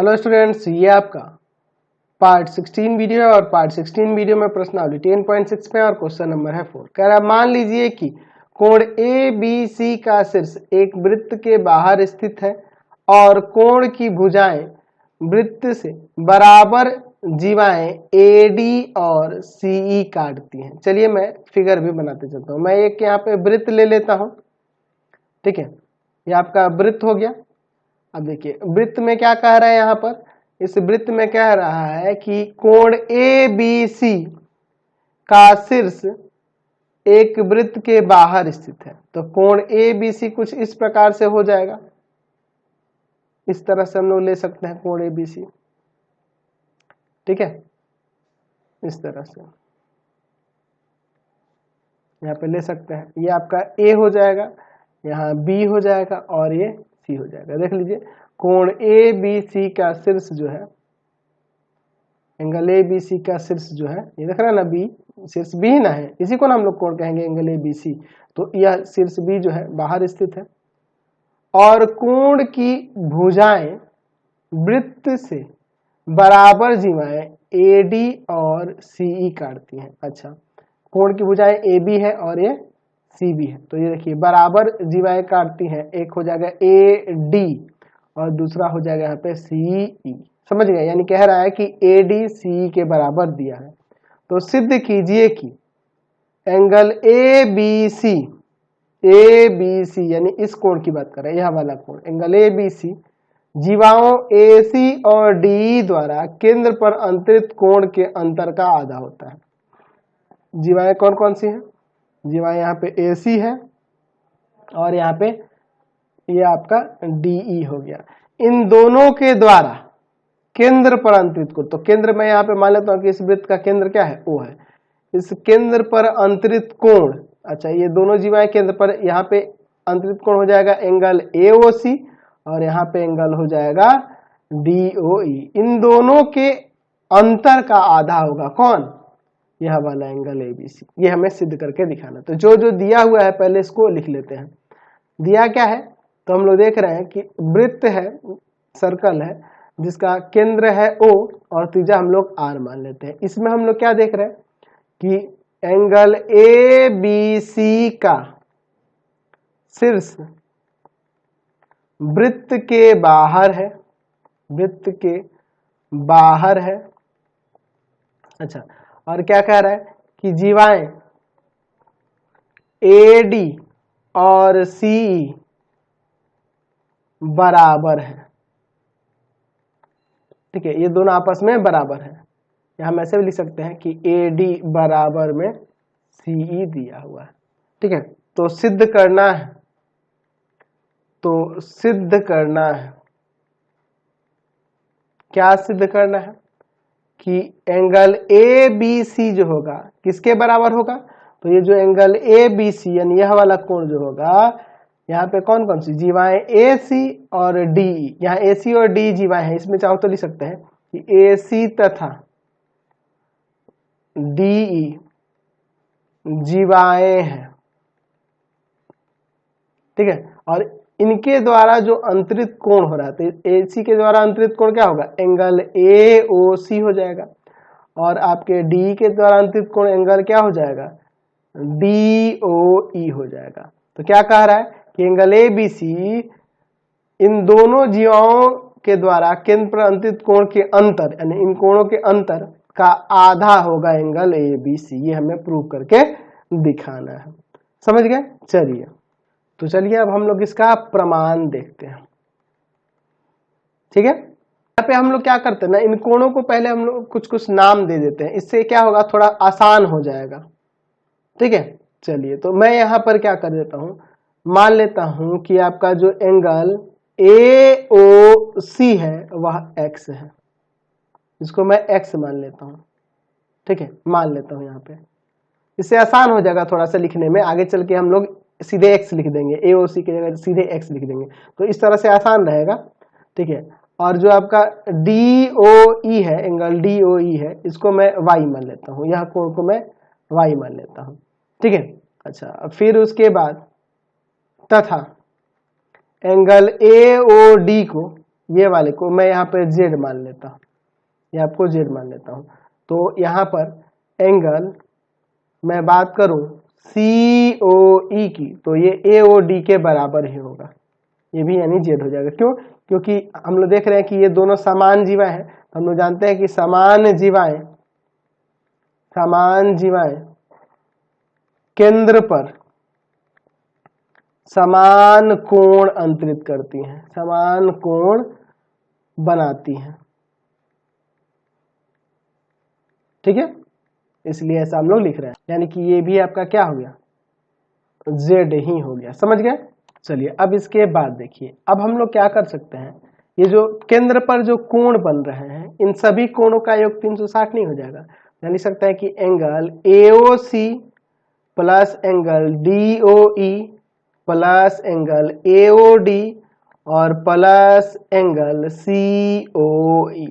Hello students, ये आपका part 16 video है और पार्ट 16 वीडियो में प्रश्नावली 10.6 पे और क्वेश्चन नंबर है 4। कह रहा है मान लीजिए कि कोण ए बी सी का शीर्ष एक वृत्त के बाहर स्थित है और कोण की भुजाएं वृत्त से बराबर जीवाएं ए डी और सी ई काटती हैं। चलिए मैं फिगर भी बनाते चलता हूँ। मैं एक यहाँ पे वृत्त ले लेता हूँ, ठीक है। ये आपका वृत्त हो गया। अब देखिए वृत्त में क्या कह रहा है, यहाँ पर इस वृत्त में कह रहा है कि कोण ए बी सी का शीर्ष एक वृत्त के बाहर स्थित है। तो कोण ए बी सी कुछ इस प्रकार से हो जाएगा, इस तरह से हम लोग ले सकते हैं कोण ए बी सी, ठीक है। इस तरह से यहाँ पे ले सकते हैं। ये आपका ए हो जाएगा, यहाँ बी हो जाएगा और ये सी हो जाएगा। देख लीजिए कोण ए बी सी का शीर्ष जो है, एंगल ए बी सी का शीर्ष जो है, ये देख रहा है ना, बी शीर्ष बी ही ना है, इसी को ना हम लोग कोण कहेंगे एंगल ए बी सी। तो यह शीर्ष बी जो है बाहर स्थित है और कोण की भुजाएं वृत्त से बराबर जीवाएं ए डी और सी ई काटती हैं। अच्छा, कोण की भुजाएं ए बी है और ये सी बी है। तो ये देखिए बराबर जीवाएं काटती हैं, एक हो जाएगा ए डी और दूसरा हो जाएगा यहाँ पे सी ई। समझ गए? यानी कह रहा है कि ए डी सी के बराबर दिया है। तो सिद्ध कीजिए कि एंगल ए बी सी यानी इस कोण की बात कर रहे हैं, यह वाला कोण एंगल ए बी सी जीवाओं ए सी और डी द्वारा केंद्र पर अंतरित कोण के अंतर का आधा होता है। जीवाएं कौन कौन सी हैं? जीवाएं यहाँ पे ए सी है और यहाँ पे ये आपका डी ई हो गया। इन दोनों के द्वारा केंद्र पर अंतरित कोण, तो केंद्र में यहाँ पे मान लेता हूँ कि इस वृत्त का केंद्र क्या है? ओ है। इस केंद्र पर अंतरित कोण, अच्छा ये दोनों जीवाएं केंद्र पर, यहाँ पे अंतरित कोण हो जाएगा एंगल ए ओ सी और यहाँ पे एंगल हो जाएगा डी ओ ई। इन दोनों के अंतर का आधा होगा कौन? यह वाला एंगल ए बी सी। ये हमें सिद्ध करके दिखाना। तो जो जो दिया हुआ है पहले इसको लिख लेते हैं। दिया क्या है? तो हम लोग देख रहे हैं कि वृत्त है, सर्कल है, जिसका केंद्र है O और त्रिज्या हम लोग R मान लेते हैं। इसमें हम लोग क्या देख रहे हैं कि एंगल ए बी सी का शीर्ष वृत्त के बाहर है, वृत्त के बाहर है। अच्छा, और क्या कह रहा है कि जीवाएं ए डी और सी बराबर है, ठीक है। ये दोनों आपस में बराबर है। यहां हम ऐसे भी लिख सकते हैं कि ए डी बराबर में सी ई दिया हुआ है, ठीक है। तो सिद्ध करना है, तो सिद्ध करना है, क्या सिद्ध करना है कि एंगल ए बी सी जो होगा किसके बराबर होगा? तो ये जो एंगल ए बी सी यानी यह वाला कोण जो होगा, यहाँ पे कौन कौन सी जीवाएं ए सी और डी ई, यहाँ ए सी और डी जीवाएं हैं। इसमें चाहो तो लिख सकते हैं कि ए सी तथा डी ई जीवाएं हैं, ठीक है। और इनके द्वारा जो अंतरित कोण हो रहा है, तो ए सी के द्वारा अंतरित कोण क्या होगा? एंगल ए ओ सी हो जाएगा और आपके डी के द्वारा अंतरित कोण एंगल क्या हो जाएगा? डी ओ ई हो जाएगा। तो क्या कह रहा है कि एंगल ए बी सी इन दोनों जीवाओं के द्वारा केंद्र पर अंतरित कोण के अंतर, यानी इन कोणों के अंतर का आधा होगा एंगल ए बी सी। ये हमें प्रूव करके दिखाना है। समझ गए? चलिए, तो चलिए अब हम लोग इसका प्रमाण देखते हैं, ठीक है। यहाँ पे हम लोग क्या करते हैं ना, इन कोणों को पहले हम लोग कुछ कुछ नाम दे देते हैं, इससे क्या होगा, थोड़ा आसान हो जाएगा, ठीक है। चलिए, तो मैं यहाँ पर क्या कर देता हूँ, मान लेता हूँ कि आपका जो एंगल ए ओ सी है वह एक्स है। इसको मैं एक्स मान लेता हूँ, ठीक है, मान लेता हूँ। यहाँ पे इससे आसान हो जाएगा थोड़ा सा लिखने में। आगे चल के हम लोग सीधे एक्स लिख देंगे, ए ओ सी की जगह सीधे एक्स लिख देंगे, तो इस तरह से आसान रहेगा, ठीक है। और जो आपका डी ओ ई है, एंगल डी ओ ई है, इसको मैं वाई मान लेता हूँ, यह कोण को मैं वाई मान लेता हूँ, ठीक है। अच्छा, फिर उसके बाद तथा एंगल ए ओ डी को ये वाले को मैं यहाँ पे जेड मान लेता हूँ, ये आपको जेड मान लेता हूँ। तो यहाँ पर एंगल मैं बात करूं COE की, तो ये AOD के बराबर ही होगा, ये भी यानी जेड हो जाएगा। क्यों? क्योंकि हम लोग देख रहे हैं कि ये दोनों समान जीवाएं हैं। हम लोग जानते हैं कि समान जीवाएं केंद्र पर समान कोण अंतरित करती हैं, समान कोण बनाती हैं, ठीक है, इसलिए ऐसा हम लोग लिख रहे हैं। यानी कि ये भी आपका क्या हो गया, जेड ही हो गया, समझ गए। चलिए अब इसके बाद देखिए, अब हम लोग क्या कर सकते हैं, ये जो केंद्र पर जो कोण बन रहे हैं इन सभी कोणों का योग 360 नहीं हो जाएगा। यानी सकता है कि angle AOC plus angle DOE plus angle AOD और प्लस एंगल COE,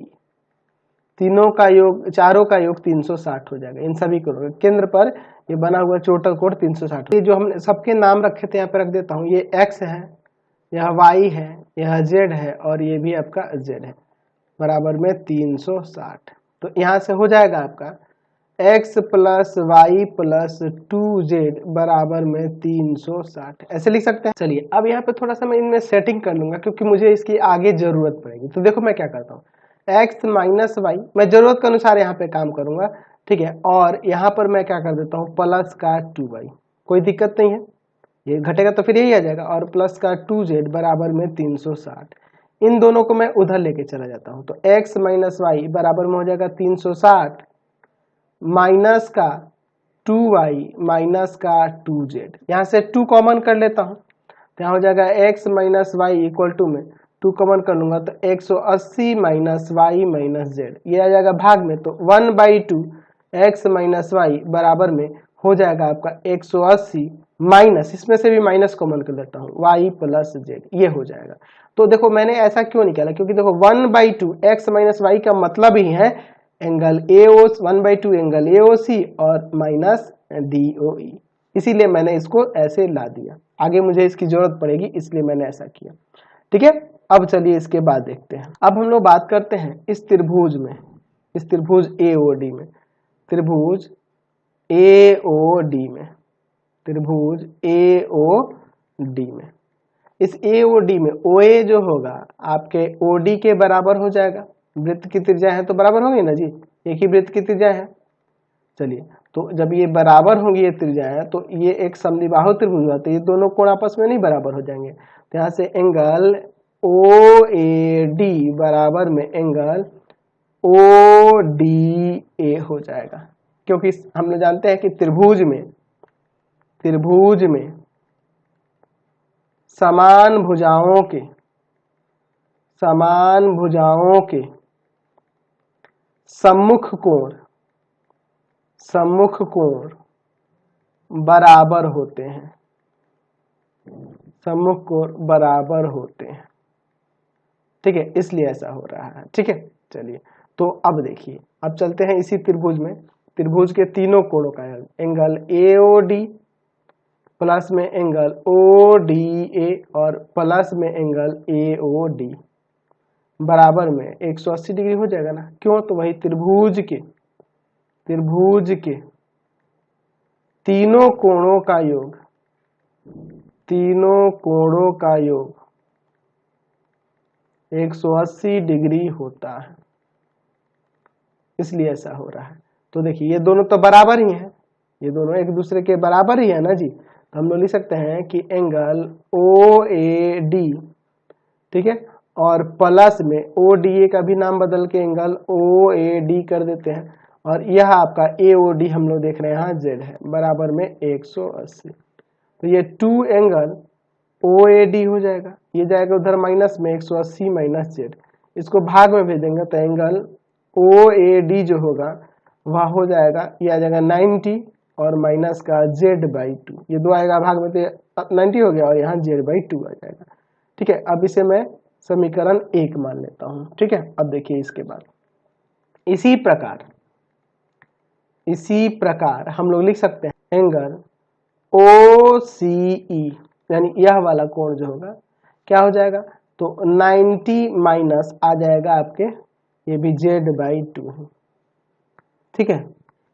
तीनों का योग, चारों का योग 360 हो जाएगा। इन सभी कोणों केंद्र पर ये बना हुआ टोटल कोण 360। ये जो हमने सबके नाम रखे थे यहाँ पे रख देता हूँ, ये x है, यह y है, यह z है और ये भी आपका z है, बराबर में 360। तो यहाँ से हो जाएगा आपका x plus Y plus 2z बराबर में 360, ऐसे लिख सकते हैं। चलिए अब यहाँ पे थोड़ा सा मैं इनमें सेटिंग कर लूंगा क्योंकि मुझे इसकी आगे जरूरत पड़ेगी। तो देखो मैं क्या करता हूँ, x माइनस वाई, मैं जरूरत के अनुसार यहाँ पे काम करूंगा, ठीक है। और यहाँ पर मैं क्या कर देता हूँ, प्लस का 2y, कोई दिक्कत नहीं है, ये घटेगा तो फिर यही आ जाएगा, और प्लस का 2z बराबर में 360। इन दोनों को मैं उधर लेके चला जाता हूँ, तो x माइनस वाई बराबर में हो जाएगा 360 माइनस का 2y माइनस का 2z, यहाँ से 2 कॉमन कर लेता हूँ, तो यहाँ हो जाएगा x minus y equal to में 2 कॉमन कर लूंगा तो 180 माइनस वाई माइनस जेड, ये आ जाएगा भाग में, तो 1/2 x माइनस वाई बराबर में हो जाएगा आपका 180 माइनस, इसमें से भी माइनस कॉमन कर लेता हूँ, y प्लस जेड, ये हो जाएगा। तो देखो मैंने ऐसा क्यों निकाला, क्योंकि देखो 1/2 x माइनस वाई का मतलब ही है एंगल AO, 1/2 एंगल AOC और माइनस DOE, इसीलिए मैंने इसको ऐसे ला दिया। आगे मुझे इसकी जरूरत पड़ेगी इसलिए मैंने ऐसा किया, ठीक है। अब चलिए इसके बाद देखते हैं, अब हम लोग बात करते हैं इस त्रिभुज में, इस त्रिभुज AOD में, त्रिभुज AOD में, त्रिभुज AOD में, इस AOD में OA जो होगा आपके OD के बराबर हो जाएगा। वृत्त की त्रिज्या है तो बराबर होगी ना जी, एक ही वृत्त की त्रिज्या है। चलिए तो जब ये बराबर होंगी ये त्रिज्या है तो ये एक समद्विबाहु त्रिभुज हुआ, तो ये दोनों कोण आपस में नहीं बराबर हो जाएंगे, तो यहाँ से एंगल OAD बराबर में एंगल ODA हो जाएगा, क्योंकि हम लोग जानते हैं कि त्रिभुज में समान भुजाओं के सम्मुख कोण बराबर होते हैं, सम्मुख कोण बराबर होते हैं, ठीक है, इसलिए ऐसा हो रहा है, ठीक है। चलिए तो अब देखिए, अब चलते हैं इसी त्रिभुज में, त्रिभुज के तीनों कोणों का एंगल AOD प्लस में एंगल ODA और प्लस में एंगल AOD बराबर में 180 डिग्री हो जाएगा ना। क्यों? तो वही त्रिभुज के तीनों कोणों का योग 180 डिग्री होता है, इसलिए ऐसा हो रहा है। तो देखिए ये दोनों तो बराबर ही हैं, ये दोनों एक दूसरे के बराबर ही है ना जी, तो हम लोग लिख सकते हैं कि एंगल OAD, ठीक है, और प्लस में ODA का भी नाम बदल के एंगल OAD कर देते हैं, और यह आपका AOD हम लोग देख रहे हैं यहाँ Z है, बराबर में 180। तो ये 2 एंगल OAD हो जाएगा, ये जाएगा उधर माइनस में 180 माइनस Z, इसको भाग में भेजेंगे तो एंगल OAD जो होगा वह हो जाएगा, ये आ जाएगा 90 और माइनस का Z/2, ये दो आएगा भाग में तो 90 हो गया और यहाँ Z/2 आ जाएगा, ठीक है। अब इसे मैं समीकरण 1 मान लेता हूँ, ठीक है। अब देखिए इसके बाद इसी प्रकार हम लोग लिख सकते हैं एंगल OCE, यानी यह वाला कोण जो होगा क्या हो जाएगा, तो 90 माइनस आ जाएगा आपके, ये भी Z/2 है, ठीक है।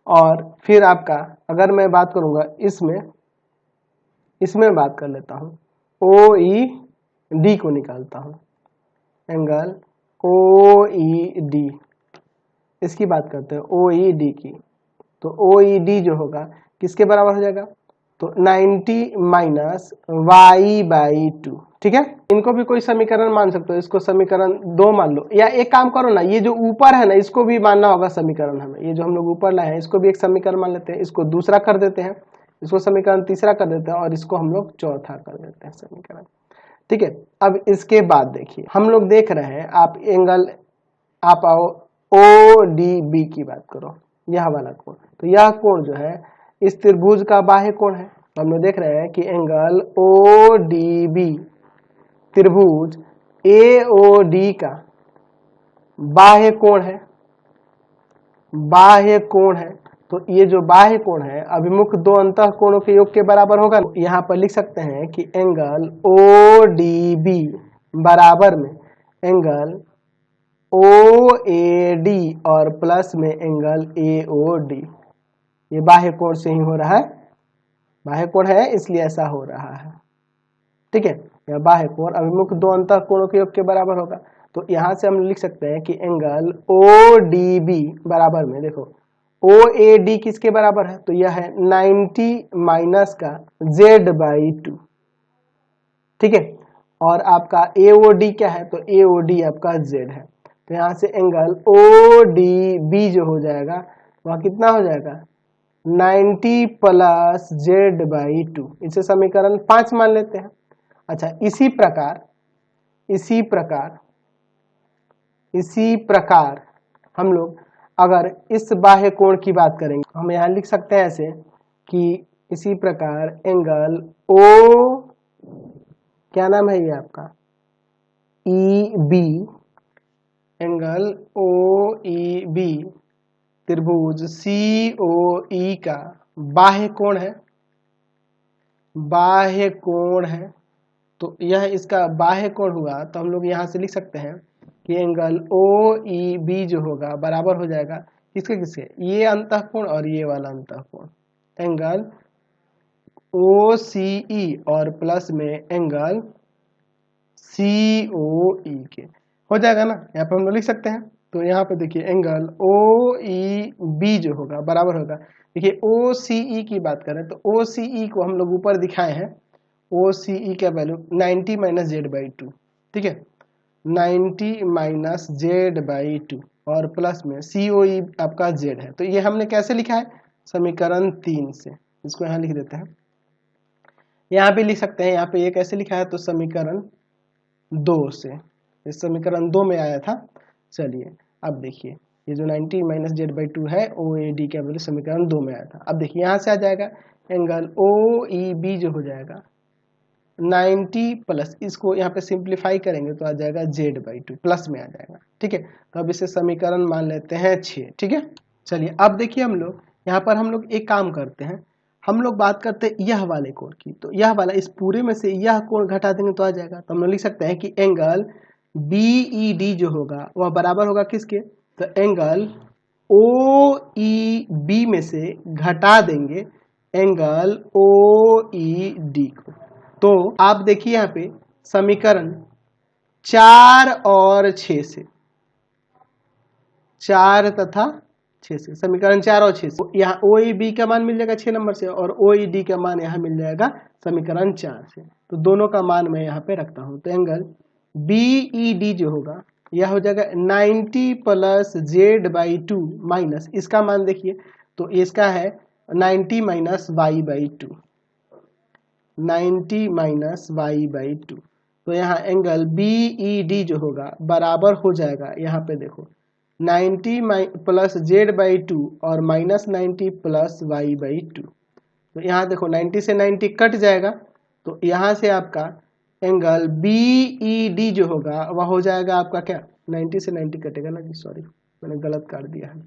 और फिर आपका अगर मैं बात करूंगा इसमें बात कर लेता हूं, OED को निकालता हूं, एंगल OED, इसकी बात करते हैं OED की। तो OED जो होगा किसके बराबर हो जाएगा, तो 90 माइनस Y/2, ठीक है। इनको भी कोई समीकरण मान सकते हो, इसको समीकरण 2 मान लो, या एक काम करो ना, ये जो ऊपर है ना इसको भी मानना होगा समीकरण हमें, ये जो हम लोग ऊपर लाए हैं इसको भी एक समीकरण मान लेते हैं, इसको दूसरा कर देते हैं, इसको समीकरण तीसरा कर देते हैं और इसको हम लोग चौथा कर देते हैं समीकरण, ठीक है। अब इसके बाद देखिए हम लोग देख रहे हैं, आप आओ ODB की बात करो, यह वाला कोण, तो यह कोण जो है इस त्रिभुज का बाह्य कोण है। तो हम लोग देख रहे हैं कि एंगल ODB त्रिभुज AOD का बाह्य कोण है, बाह्य कोण है। तो ये जो बाह्य कोण है अभिमुख दो अंतः कोणों के योग के बराबर होगा। यहाँ पर लिख सकते हैं कि एंगल ODB बराबर में एंगल OAD और प्लस में एंगल AOD, ये बाह्य कोण से ही हो रहा है, बाह्य कोण है इसलिए ऐसा हो रहा है, ठीक है। यह बाह्य कोण अभिमुख दो अंतः कोणों के योग के बराबर होगा। तो यहां से हम लिख सकते हैं कि एंगल ODB बराबर में देखो OAD किसके बराबर है, तो यह है 90 माइनस का Z/2, ठीक है। और आपका AOD क्या है, तो AOD आपका Z है। तो यहां से एंगल ODB जो हो जाएगा वह कितना हो जाएगा, 90 प्लस Z/2, इसे समीकरण 5 मान लेते हैं। अच्छा, इसी प्रकार हम लोग अगर इस बाह्य कोण की बात करेंगे, हम यहाँ लिख सकते हैं ऐसे कि इसी प्रकार एंगल क्या नाम है ये आपका EB, एंगल OEB त्रिभुज COE का बाह्य कोण है, तो यह इसका बाह्य कोण हुआ। तो हम लोग यहाँ से लिख सकते हैं कि एंगल OEB जो होगा बराबर हो जाएगा किसके, ये अंतःकोण और ये वाला अंतःकोण, एंगल OCE और प्लस में एंगल COE के, हो जाएगा ना। यहाँ पे हम लोग लिख सकते हैं। तो यहाँ पे देखिए एंगल OEB जो होगा बराबर होगा, देखिए OCE की बात करें तो OCE को हम लोग ऊपर दिखाए हैं, OCE का वैल्यू 90 माइनस Z/2, ठीक है, 90 माइनस Z/2 और प्लस में COE आपका Z है। तो ये हमने कैसे लिखा है, समीकरण 3 से, इसको यहाँ लिख देते हैं, यहाँ भी लिख सकते हैं। यहाँ पे ये कैसे लिखा है, तो समीकरण 2 से, इस समीकरण 2 में आया था। चलिए अब देखिए ये जो 90 माइनस Z/2 है OAD का वैल्यू समीकरण 2 में आया था। अब देखिए यहाँ से आ जाएगा एंगल OEB जो हो जाएगा 90 प्लस, इसको यहाँ पे सिंप्लीफाई करेंगे तो आ जाएगा Z/2, प्लस में आ जाएगा, ठीक है। तो अब इसे समीकरण मान लेते हैं 6, ठीक है। चलिए अब देखिए हम लोग यहाँ पर हम लोग एक काम करते हैं, हम लोग बात करते हैं यह वाले कोण की। तो यह वाला, इस पूरे में से यह कोण घटा देंगे तो आ जाएगा। तो हम लोग लिख सकते हैं कि एंगल BED जो होगा वह बराबर होगा किसके, तो एंगल OEB में से घटा देंगे एंगल OED को। तो आप देखिए यहाँ पे समीकरण 4 और 6 से, 4 तथा 6 से, समीकरण 4 और 6 से यहाँ OEB का मान मिल जाएगा 6 नंबर से और OED का मान यहाँ मिल जाएगा समीकरण 4 से। तो दोनों का मान मैं यहाँ पे रखता हूँ। तो एंगल BED जो होगा यह हो जाएगा 90 प्लस Z/2 माइनस, इसका मान देखिए तो इसका है 90 माइनस Y/2, 90 माइनस Y/2। तो यहाँ एंगल BED जो होगा बराबर हो जाएगा, यहाँ पे देखो 90 प्लस Z/2 और माइनस 90 प्लस Y/2। तो यहाँ देखो 90 से 90 कट जाएगा, तो यहाँ से आपका एंगल BED जो होगा वह हो जाएगा आपका क्या, 90 से 90 कटेगा ना जी, सॉरी मैंने गलत काट दिया है,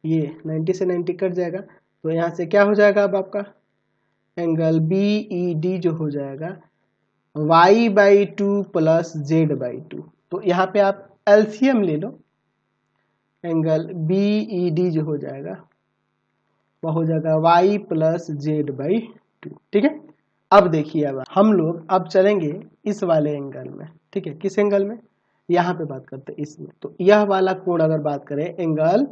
ये 90 से 90 कट जाएगा। तो यहाँ से क्या हो जाएगा अब आपका एंगल BED जो हो जाएगा y/2 प्लस z/2। तो यहाँ पे आप एलसीएम ले लो, एंगल BED जो हो जाएगा वह हो जाएगा y प्लस z/2। ठीक है, अब देखिए अब हम लोग अब चलेंगे इस वाले एंगल में। ठीक है, किस एंगल में, यहाँ पे बात करते हैं इसमें। तो यह वाला कोण अगर बात करें एंगल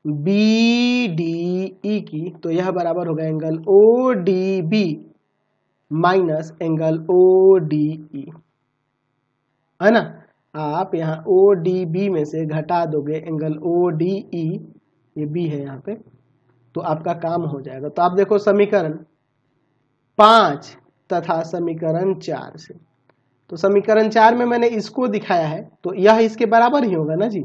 BDE की, तो यह बराबर होगा angle ODB minus angle ODE, है ना। आप यहाँ ODB में से घटा दोगे एंगल ODE, ये B है यहाँ पे, तो आपका काम हो जाएगा। तो आप देखो समीकरण 5 तथा समीकरण 4 से, तो समीकरण 4 में मैंने इसको दिखाया है, तो यह इसके बराबर ही होगा ना जी।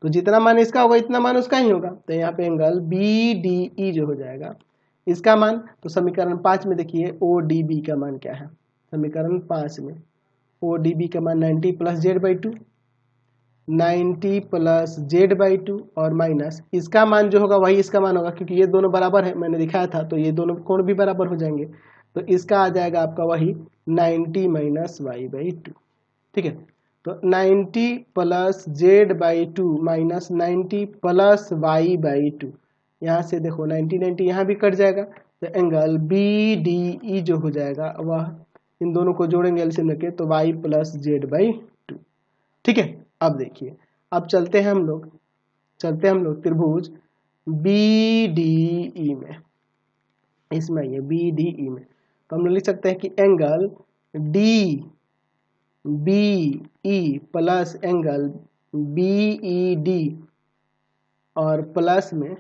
तो जितना मान इसका होगा इतना मान उसका ही होगा। तो यहाँ पे एंगल BDE जो हो जाएगा इसका मान, तो समीकरण 5 में देखिए ODB का मान क्या है। समीकरण 5 में ODB का मान 90 प्लस z/2, 90 प्लस z/2 और माइनस इसका मान जो होगा वही इसका मान होगा, क्योंकि ये दोनों बराबर है, मैंने दिखाया था। तो ये दोनों कोण भी बराबर हो जाएंगे, तो इसका आ जाएगा आपका वही 90 माइनस y/2। ठीक है, तो 90 plus z/2 minus 90 plus y/2, यहाँ से देखो 90 यहाँ भी कट जाएगा, तो एंगल BDE जो हो जाएगा वह इन दोनों को जोड़ेंगे एलसीएम लेके, तो y प्लस z/2। ठीक है, अब देखिए अब चलते हैं हम लोग त्रिभुज BDE में, इसमें ये BDE में, तो हम लोग लिख सकते हैं कि angle DBE plus angle BED और प्लस में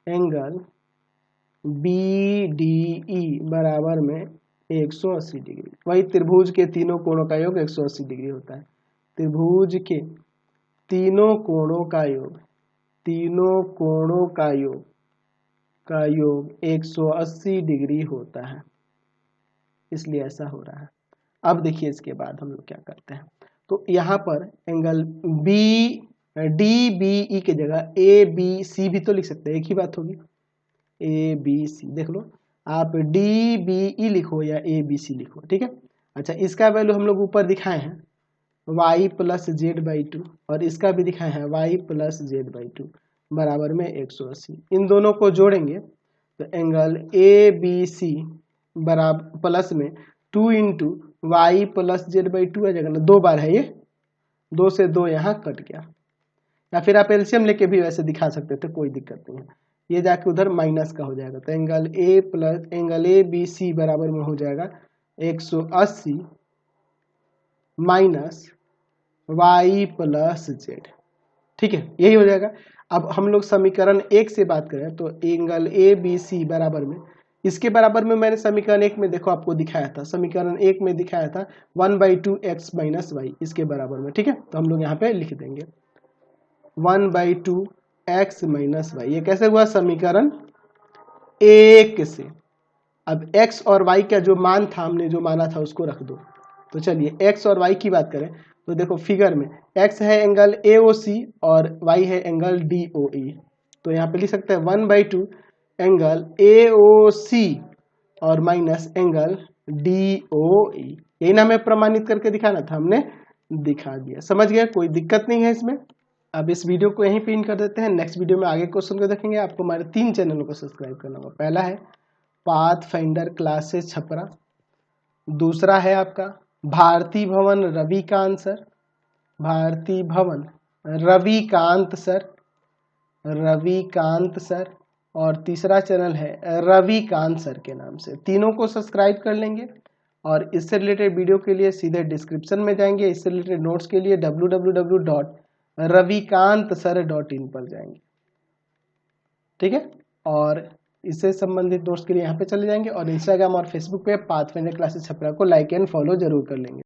एंगल BDE बराबर में 180 डिग्री। वही त्रिभुज के तीनों कोणों का योग 180 डिग्री होता है। त्रिभुज के तीनों कोणों का योग 180 डिग्री होता है, इसलिए ऐसा हो रहा है। अब देखिए इसके बाद हम लोग क्या करते हैं, तो यहाँ पर एंगल DBE की जगह ABC भी तो लिख सकते हैं, एक ही बात होगी। ABC देख लो, आप DBE लिखो या ABC लिखो। ठीक है, अच्छा इसका वैल्यू हम लोग ऊपर दिखाए हैं y प्लस z/2, और इसका भी दिखाए हैं y प्लस z/2 बराबर में 180। इन दोनों को जोड़ेंगे तो एंगल ABC बराबर प्लस में 2 इंटू y प्लस z/2 आ जाएगा ना, 2 बार है ये, 2 से 2 यहाँ कट गया। या फिर आप एलसीएम लेके भी वैसे दिखा सकते थे, कोई दिक्कत नहीं है, ये जाके उधर माइनस का हो जाएगा। तो एंगल ABC बराबर में हो जाएगा 180 माइनस y प्लस z। ठीक है, यही हो जाएगा। अब हम लोग समीकरण 1 से बात करें तो एंगल ABC बराबर में, इसके बराबर में मैंने समीकरण 1 में देखो आपको दिखाया था, समीकरण 1 में दिखाया था 1/2 x माइनस y, इसके बराबर में। ठीक है, तो हम लोग यहाँ पे लिख देंगे 1/2 x माइनस y। ये कैसे हुआ, समीकरण 1 से। अब x और y का जो मान था, हमने जो माना था उसको रख दो। तो चलिए x और y की बात करें तो देखो फिगर में x है एंगल AOC और y है एंगल DOE। तो यहाँ पे लिख सकते हैं 1/2 एंगल AOC और माइनस एंगल DOE। यही ना हमें प्रमाणित करके दिखाना था, हमने दिखा दिया। समझ गए, कोई दिक्कत नहीं है इसमें। अब इस वीडियो को यहीं पिन कर देते हैं, नेक्स्ट वीडियो में आगे क्वेश्चन को देखेंगे। आपको हमारे 3 चैनलों को सब्सक्राइब करना होगा। पहला है पाथफाइंडर क्लासेस छपरा, दूसरा है आपका भारती भवन रविकांत सर, रविकांत सर, और तीसरा चैनल है रविकांत सर के नाम से। तीनों को सब्सक्राइब कर लेंगे और इससे रिलेटेड वीडियो के लिए सीधे डिस्क्रिप्शन में जाएंगे। इससे रिलेटेड नोट्स के लिए www.ravikantsir.in पर जाएंगे। ठीक है, और इससे संबंधित नोट्स के लिए यहाँ पे चले जाएंगे और इंस्टाग्राम और फेसबुक पे पाथफाइंडर क्लासेस छपरा को लाइक एंड फॉलो जरूर कर लेंगे।